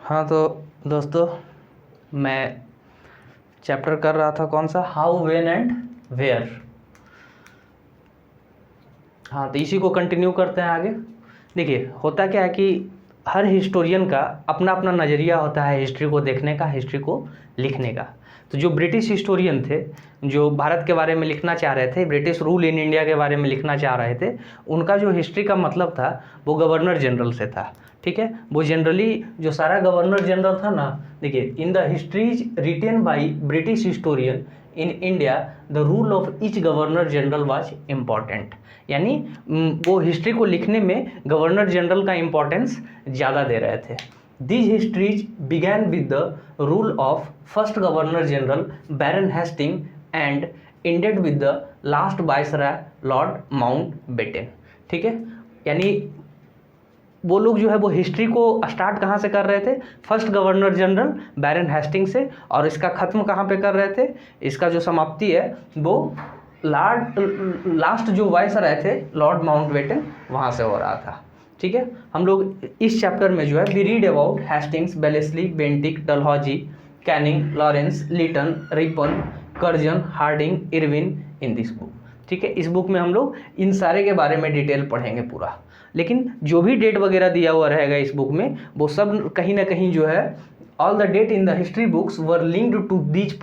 हाँ तो दोस्तों, मैं चैप्टर कर रहा था कौन सा, हाउ, व्हेन एंड वेयर। हाँ तो इसी को कंटिन्यू करते हैं आगे। देखिए होता क्या है कि हर हिस्टोरियन का अपना अपना नज़रिया होता है हिस्ट्री को देखने का, हिस्ट्री को लिखने का। तो जो ब्रिटिश हिस्टोरियन थे, जो भारत के बारे में लिखना चाह रहे थे, ब्रिटिश रूल इन इंडिया के बारे में लिखना चाह रहे थे, उनका जो हिस्ट्री का मतलब था वो गवर्नर जनरल से था। ठीक है, वो जनरली जो सारा गवर्नर जनरल था ना, देखिए in the histories written by British historian in India the rule of each governor general was important. यानी वो हिस्ट्री को लिखने में गवर्नर जनरल का इम्पोर्टेंस ज़्यादा दे रहे थे। These histories began with the rule of first Governor General Baron Hastings and ended with the last Viceroy Lord Mountbatten। ठीक है, यानी वो लोग जो है वो हिस्ट्री को स्टार्ट कहाँ से कर रहे थे, फर्स्ट गवर्नर जनरल बैरन हेस्टिंग से, और इसका ख़त्म कहाँ पे कर रहे थे, इसका जो समाप्ति है वो लास्ट जो वाइसराय थे लॉर्ड माउंटबेटन वहाँ से हो रहा था। ठीक है, हम लोग इस चैप्टर में जो है we read about Hastings, Wellesley, Bentinck, Dalhousie, Canning, Lawrence, Lytton, Ripon, Curzon, Hardinge, Irwin in this book. ठीक है, इस बुक में हम लोग इन सारे के बारे में डिटेल पढ़ेंगे पूरा, लेकिन जो भी डेट वगैरह दिया हुआ रहेगा इस बुक में वो सब कहीं ना कहीं जो है all the date in the history books were linked to these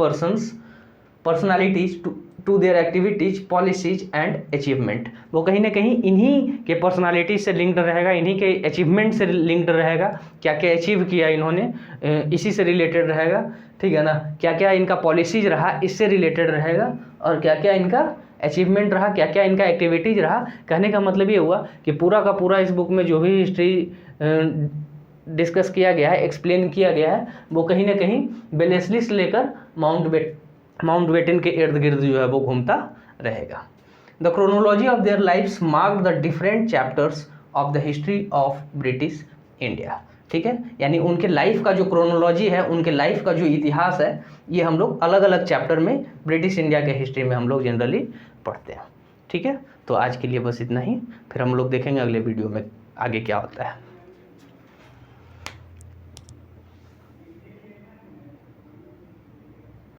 personalities to their activities, policies and achievement. वो कहीं ना कहीं इन्हीं के पर्सनालिटी से लिंक्ड रहेगा, इन्हीं के अचीवमेंट से लिंक्ड रहेगा, क्या क्या अचीव किया इन्होंने इसी से रिलेटेड रहेगा। ठीक है ना, क्या क्या इनका पॉलिसीज रहा इससे रिलेटेड रहेगा, और क्या क्या इनका अचीवमेंट रहा, क्या क्या इनका एक्टिविटीज़ रहा। कहने का मतलब ये हुआ कि पूरा का पूरा इस बुक में जो भी हिस्ट्री डिस्कस किया गया है, एक्सप्लेन किया गया है, वो कहीं ना कहीं बेलेस्ली से लेकर माउंटबेटन के इर्द गिर्द जो है वो घूमता रहेगा। The chronology of their lifes mark the different chapters of the history of British India. ठीक है, यानी उनके लाइफ का जो क्रोनोलॉजी है, उनके लाइफ का जो इतिहास है, ये हम लोग अलग अलग चैप्टर में ब्रिटिश इंडिया के हिस्ट्री में हम लोग जनरली पढ़ते हैं। ठीक है, तो आज के लिए बस इतना ही, फिर हम लोग देखेंगे अगले वीडियो में आगे क्या होता है।